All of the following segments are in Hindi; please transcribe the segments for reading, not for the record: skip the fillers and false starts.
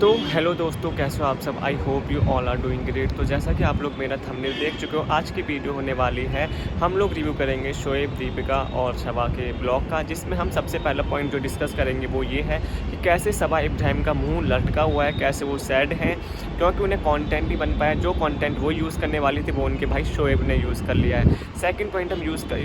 तो हेलो दोस्तों, कैसे हो आप सब। I hope you all are doing great. तो जैसा कि आप लोग मेरा थंबनेल देख चुके हो, आज की वीडियो होने वाली है, हम लोग रिव्यू करेंगे शोएब, दीपिका और सबा के ब्लॉग का, जिसमें हम सबसे पहला पॉइंट जो डिस्कस करेंगे वो ये है कि कैसे सबा इब्राहिम का मुंह लटका हुआ है, कैसे वो सैड हैं क्योंकि उन्हें कंटेंट नहीं बन पाया। जो कंटेंट वो यूज़ करने वाली थी वो उनके भाई शोएब ने यूज़ कर लिया है। सेकंड पॉइंट हम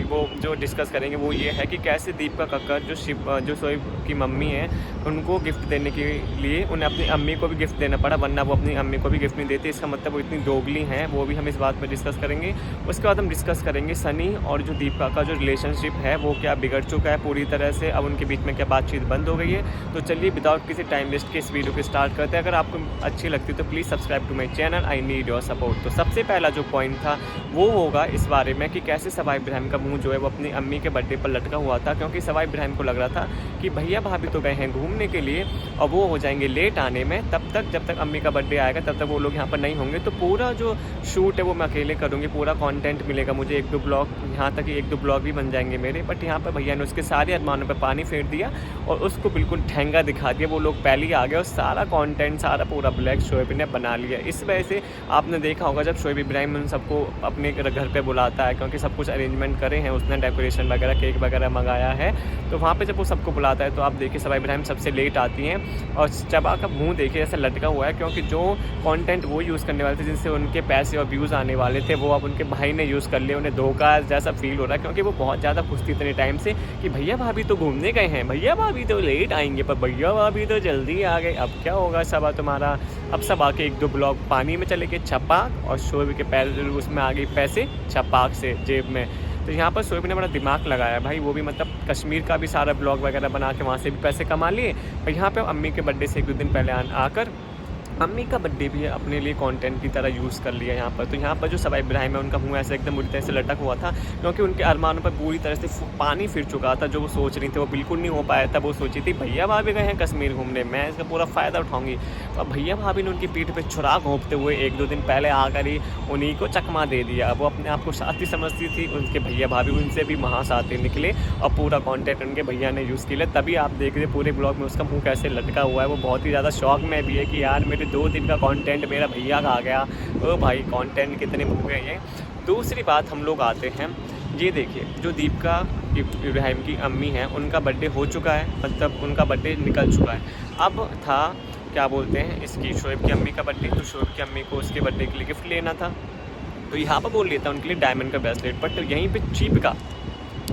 वो जो डिस्कस करेंगे वो ये है कि कैसे दीपिका कक्कर जो शोएब की मम्मी है, उनको गिफ्ट देने के लिए उन्हें अपनी अम्मी को भी गिफ्ट देना पड़ा, वरना वो अपनी अम्मी को भी गिफ्ट नहीं देती। इसका मतलब वो इतनी दोगली हैं, वो भी हम इस बात पर डिस्कस करेंगे। उसके बाद हम डिस्कस करेंगे सनी और जो दीपिका का जो रिलेशनशिप है वो क्या बिगड़ चुका है पूरी तरह से, अब उनके बीच में क्या बातचीत बंद हो गई है। तो चलिए विदाउट किसी टाइम वेस्ट के इस वीडियो को स्टार्ट करते हैं। अगर आपको अच्छी लगती है तो please subscribe to my channel, I need your support. तो सबसे पहला जो पॉइंट था वो होगा इस बारे में कि कैसे सबा इब्राहिम का मुँह जो है वो अपनी अम्मी के बर्थडे पर लटका हुआ था, क्योंकि सबा इब्राहिम को लग रहा था कि भैया भाभी तो गए हैं घूमने के लिए और वो हो जाएंगे लेट आने में, तब तक जब तक अम्मी का बर्थडे आएगा तब तक वो लोग यहाँ पर नहीं होंगे। तो पूरा जो शूट है वो मैं अकेले करूँगी, पूरा कंटेंट मिलेगा मुझे, एक दो ब्लॉग, यहाँ तक एक दो ब्लॉग भी बन जाएंगे मेरे। बट यहाँ पर भैया ने उसके सारे अरमानों पर पानी फेर दिया और उसको बिल्कुल ठेंगा दिखा दिया। वो लोग पहले ही आ गए और सारा कंटेंट सारा पूरा ब्लैक शोएब ने बना लिया। इस वजह से आपने देखा होगा जब शोएब इब्राहिम उन सबको अपने घर पे बुलाता है, क्योंकि सब कुछ अरेंजमेंट करे हैं उसने, डेकोरेशन वगैरह, केक वगैरह मंगाया है, तो वहाँ पे जब वो सबको बुलाता है तो आप देखिए सबा इब्राहिम सबसे लेट आती हैं और सबा का मुंह देखिए ऐसा लटका हुआ है, क्योंकि जो कंटेंट वो यूज़ करने वाले थे, जिनसे उनके पैसे और व्यूज़ आने वाले थे, वो अब उनके भाई ने यूज़ कर लिए। उन्हें धोखा जैसा फील हो रहा है, क्योंकि वो बहुत ज़्यादा खुश थी इतने टाइम से कि भैया भाभी तो घूमने गए हैं, भैया भाभी तो लेट आएंगे, पर भैया भाभी तो जल्दी आ गए। अब क्या होगा सबा तुम्हारा। अब सबा के एक दो ब्लॉग पानी में चले गए छपाक, और शोएब के पैर उसमें आ गई पैसे छपाक से जेब में। तो यहाँ पर शोएब ने बड़ा दिमाग लगाया भाई, वो भी मतलब कश्मीर का भी सारा ब्लॉग वगैरह बना के वहाँ से भी पैसे कमा लिए। पर यहाँ पे अम्मी के बर्थडे से एक दो दिन पहले आकर अम्मी का बर्थडे भी अपने लिए कंटेंट की तरह यूज़ कर लिया यहाँ पर। तो यहाँ पर जो सबा इब्राहिम है उनका मुंह ऐसे एकदम बुरी तरह से लटक हुआ था, क्योंकि उनके अरमानों पर पूरी तरह से पानी फिर चुका था। जो वो सोच रही थी वो बिल्कुल नहीं हो पाया था। वो सोची थी भैया भाभी गए हैं कश्मीर घूमने, मैं इसका पूरा फ़ायदा उठाऊंगी। और भैया भाभी ने उनकी पीठ पर छुरा घोंपते हुए एक दो दिन पहले आकर ही उन्हीं को चकमा दे दिया। वो अपने आप को साथी समझती थी, उनके भैया भाभी उनसे भी महासाथी निकले और पूरा कॉन्टेंट उनके भैया ने यूज़ किया। तभी आप देख रहे पूरे ब्लॉग में उसका मुँह कैसे लटका हुआ है। वो बहुत ही ज़्यादा शौक में भी है कि यार मेरे 2 दिन का कंटेंट मेरा भैया का आ गया। ओ भाई कंटेंट कितने मुँह गए हैं। दूसरी बात हम लोग आते हैं, ये देखिए जो दीपिका इब्राहिम की अम्मी हैं उनका बर्थडे हो चुका है, मतलब उनका बर्थडे निकल चुका है। अब था क्या बोलते हैं इसकी शोएब की अम्मी का बर्थडे, तो शोएब की अम्मी को उसके बर्थडे के लिए गिफ्ट लेना था, तो यहाँ पर बोल लेता उनके लिए डायमंड का ब्रेसलेट। बट यहीं पर चीपिका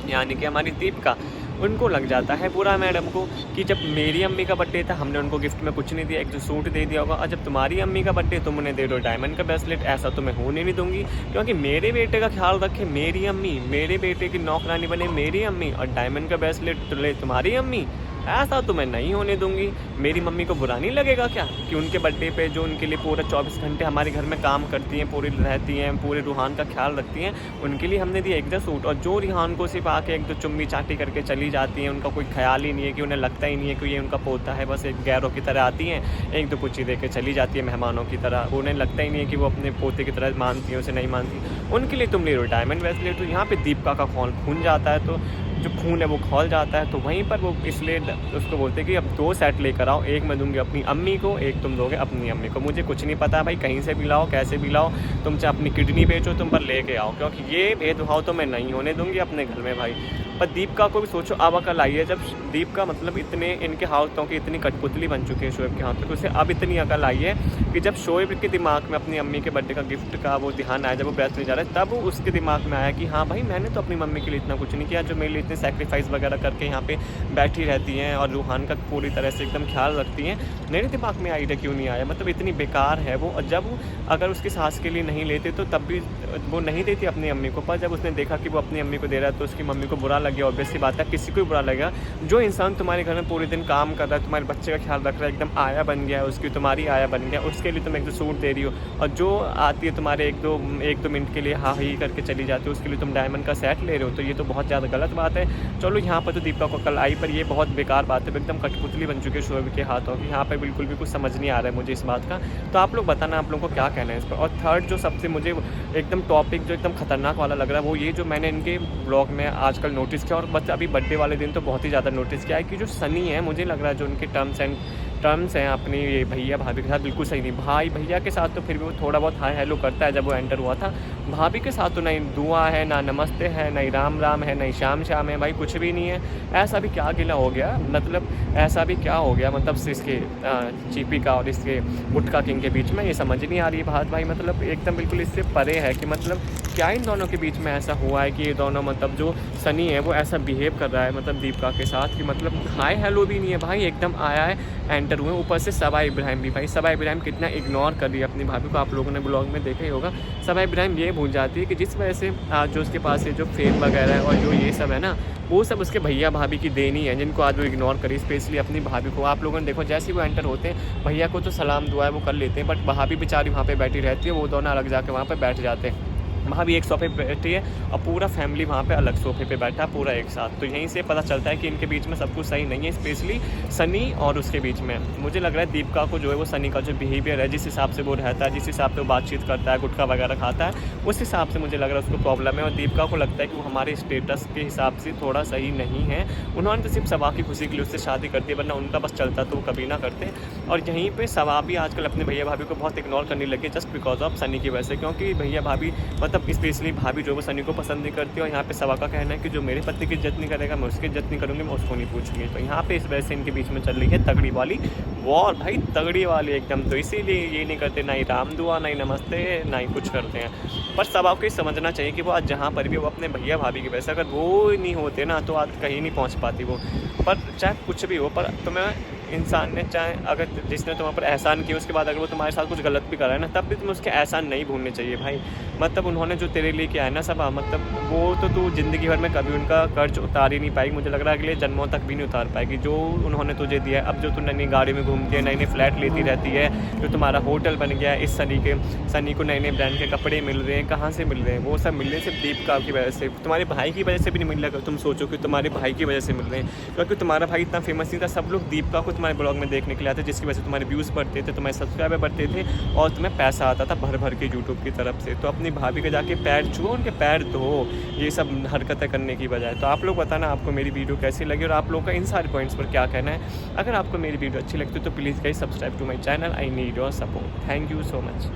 यानी कि हमारी दीपिका, उनको लग जाता है बुरा मैडम को कि जब मेरी अम्मी का बर्थडे था हमने उनको गिफ्ट में कुछ नहीं दिया, एक जो सूट दे दिया होगा, और जब तुम्हारी अम्मी का बर्थडे तुम उन्हें दे दो डायमंड का ब्रेसलेट। ऐसा तो मैं होने नहीं दूंगी, क्योंकि मेरे बेटे का ख्याल रखे मेरी अम्मी, मेरे बेटे की नौकरानी बने मेरी अम्मी, और डायमंड का ब्रेसलेट ले तुम्हारी अम्मी। ऐसा तो मैं नहीं होने दूंगी। मेरी मम्मी को बुरा नहीं लगेगा क्या कि उनके बर्थडे पे जो उनके लिए पूरा 24 घंटे हमारे घर में काम करती हैं, पूरी रहती हैं, पूरे रूहान का ख्याल रखती हैं, उनके लिए हमने दिया एक दो सूट, और जो रूहान को सिर्फ आके एक दो चुम्मी चाटी करके चली जाती हैं, उनका कोई ख्याल ही नहीं है, कि उन्हें लगता ही नहीं है कि ये उनका पोता है, बस एक गैरों की तरह आती हैं, एक दो कुछ दे के चली जाती है मेहमानों की तरह, उन्हें लगता ही नहीं है कि वो अपने पोते की तरह मानती हैं, उसे नहीं मानती। उनके लिए तुम ले लो डायमंड ब्रेसलेट। तो यहाँ पर दीपिका का खून जाता है, तो जो खून है वो खौल जाता है। तो वहीं पर वो इसलिए उसको बोलते हैं कि अब 2 सेट लेकर आओ, एक मैं दूंगी अपनी अम्मी को, एक तुम दोगे अपनी अम्मी को। मुझे कुछ नहीं पता भाई, कहीं से भी लाओ, कैसे भी लाओ, तुम चाहे अपनी किडनी बेचो, तुम पर लेके आओ, क्योंकि ये भेदभाव तो मैं नहीं होने दूंगी अपने घर में भाई। पर दीपिका को भी सोचो, अब अकल आई है, जब दीपिका मतलब इतने इनके हाथों की इतनी कठपुतली बन चुकी है शोएब के हाथों की, उसे अब इतनी अकल आई है कि जब शोएब के दिमाग में अपनी अम्मी के बर्थडे का गिफ्ट का वो ध्यान आया, जब वो ब्रेसलेट जा रहा है, तब उसके दिमाग में आया कि हाँ भाई मैंने तो अपनी मम्मी के लिए इतना कुछ नहीं किया, जो मेरे लिए इतने सेक्रीफाइस वगैरह करके यहाँ पे बैठी रहती हैं और रूहान का पूरी तरह से एकदम ख्याल रखती हैं, मेरे दिमाग में आइडिया क्यों नहीं आया। मतलब इतनी बेकार है वो। और जब अगर उसकी सास के लिए नहीं लेते तो तब भी वो नहीं देती अपनी अम्मी को, पर जब उसने देखा कि वो अपनी अम्मी को दे रहा है तो उसकी मम्मी को बुरा लग गया। ऑब्वियस सी बात है, किसी को भी बुरा लगेगा। जो इंसान तुम्हारे घर में पूरे दिन काम कर रहा है, तुम्हारे बच्चे का ख्याल रख रहा है, एकदम आया बन गया है, उसकी तुम्हारी आया बन गया, उसके लिए तुम एक दो सूट दे रही हो, और जो आती है तुम्हारे एक दो मिनट के लिए हाँ ही करके चली जाती हो, उसके लिए तुम डायमंड का सेट ले रहे हो, तो ये तो बहुत ज़्यादा गलत बात है। चलो यहाँ पर तो दीपिका को कल आई, पर ये बहुत बेकार बात है, एकदम कठपुतली बन चुकी है शोएब के हाथों की। यहाँ पर बिल्कुल भी कुछ समझ नहीं आ रहा है मुझे इस बात का। तो आप लोग बताना आप लोगों को क्या कहना है इस पर। और थर्ड जो सबसे मुझे एकदम टॉपिक जो एकदम खतरनाक वाला लग रहा है वो ये जो मैंने इनके ब्लॉग में आजकल नोटिस किया, और बस अभी बर्थडे वाले दिन तो बहुत ही ज़्यादा नोटिस किया है, कि जो सनी है, मुझे लग रहा है जो उनके टर्म्स एंड टर्म्स हैं अपनी ये भैया भाभी के साथ बिल्कुल सही नहीं। भाई भैया के साथ तो फिर भी वो थोड़ा बहुत हाय हेलो करता है जब वो एंटर हुआ था। भाभी के साथ तो नहीं दुआ है, ना नमस्ते है, नहीं राम राम है, नहीं श्याम श्याम है, भाई कुछ भी नहीं है। ऐसा भी क्या गिला हो गया, मतलब ऐसा भी क्या हो गया, मतलब इसके चीपी का और इसके गुटखा किंग के बीच में, ये समझ नहीं आ रही बात भाई। मतलब एकदम बिल्कुल इससे परे है कि मतलब क्या इन दोनों के बीच में ऐसा हुआ है कि ये दोनों, मतलब जो सनी है वो ऐसा बिहेव कर रहा है मतलब दीपिका के साथ कि मतलब हाय हेलो भी नहीं है भाई। एकदम आया है, एंटर हुए, ऊपर से सबा इब्राहिम भी, भाई सबा इब्राहिम कितना इग्नोर कर रही है अपनी भाभी को। आप लोगों ने ब्लॉग में देखा ही होगा। सबा इब्राहिम ये भूल जाती है कि जिस वजह से जो उसके पास है जो फेम वगैरह है और जो ये सब है ना, वो सब उसके भैया भाभी की देनी है, जिनको आज वो इग्नोर करी, स्पेशली अपनी भाभी को। आप लोगों ने देखो जैसे ही वो एंटर होते हैं, भैया को तो सलाम दुआ है वो कर लेते हैं, बट भाभी बेचारी वहाँ पे बैठी रहती है, वो दोनों अलग जाके वहाँ पे बैठ जाते हैं। भाभी एक सोफे पे बैठी है और पूरा फैमिली वहाँ पे अलग सोफे पे बैठा है पूरा एक साथ। तो यहीं से पता चलता है कि इनके बीच में सब कुछ सही नहीं है, स्पेशली सनी और उसके बीच में। मुझे लग रहा है दीपिका को जो है वो सनी का जो बिहेवियर है, जिस हिसाब से वो रहता है, जिस हिसाब से वो बातचीत करता है, गुटखा वगैरह खाता है, उस हिसाब से मुझे लग रहा है उसको प्रॉब्लम है। और दीपिका को लगता है कि वो हमारे स्टेटस के हिसाब से थोड़ा सही नहीं है। उन्होंने तो सिर्फ सबा की खुशी के लिए उससे शादी कर दी, वरना उनका बस चलता तो वो कभी ना करते। और यहीं पर सबा भी आजकल अपने भैया भाभी को बहुत इग्नोर करने लगे जस्ट बिकॉज ऑफ सनी की वजह से, क्योंकि भैया भाभी मतलब स्पेशली भाभी जो वो सनी को पसंद नहीं करती। और यहाँ पे सबा का कहना है कि जो मेरे पति की इज्जत नहीं करेगा मैं उसकी इज्जत नहीं करूँगी, मैं उसको नहीं पूछूंगी। तो यहाँ पे इस वजह से इनके बीच में चल रही है तगड़ी वाली वॉर भाई, तगड़ी वाली एकदम। तो इसीलिए ये नहीं करते, ना ही राम दुआ, ना ही नमस्ते, ना ही कुछ करते हैं। पर सबा को ये समझना चाहिए कि वो आज जहाँ पर भी वो अपने भैया भाभी की वजह से, अगर वो नहीं होते ना तो आज कहीं नहीं पहुँच पाती वो। पर चाहे कुछ भी हो, पर तुम्हें इंसान ने चाहे अगर जिसने तुम्हारे पर एहसान किया उसके बाद अगर वो तुम्हारे साथ कुछ गलत भी कर रहा है ना, तब भी तुम्हें उसके एहसान नहीं भूलने चाहिए भाई। मतलब उन्होंने जो तेरे लिए किया है ना सबा, मतलब वो तो तू ज़िंदगी भर में कभी उनका कर्ज उतार ही नहीं पाएगी। मुझे लग रहा है अगले जन्मों तक भी नहीं उतार पाएगी जो उन्होंने तुझे दिया है। अब जो तू नई नई गाड़ी में घूमती है, नई नई फ्लैट लेती रहती है, जो तुम्हारा होटल बन गया है, इस सनी को नए नए ब्रांड के कपड़े मिल रहे हैं, कहाँ से मिल रहे हैं? वो सब मिल रहे हैं सिर्फ दीपिका की वजह से। तुम्हारे भाई की वजह से भी नहीं मिल रहा, तुम सोचो कि तुम्हारे भाई की वजह से मिल रहे हैं, क्योंकि तुम्हारा भाई इतना फेमस नहीं था। सब लोग दीपिका को तुम्हारे ब्लॉग में देखने के लिए आते, जिसकी वजह से तुम्हारे व्यूज़ बढ़ते थे, तुम्हारे सब्सक्राइबर बढ़ते थे और तुम्हें पैसा आता था भर भर के यूट्यूब की तरफ से। तो अपनी भाभी के जाके पैर छुओ, उनके पैर धो, ये सब हरकतें करने की बजाय। तो आप लोग बताना आपको मेरी वीडियो कैसी लगी और आप लोगों का इन सारे पॉइंट्स पर क्या कहना है। अगर आपको मेरी वीडियो अच्छी लगती है तो please guys subscribe to my channel. I need your support. Thank you so much.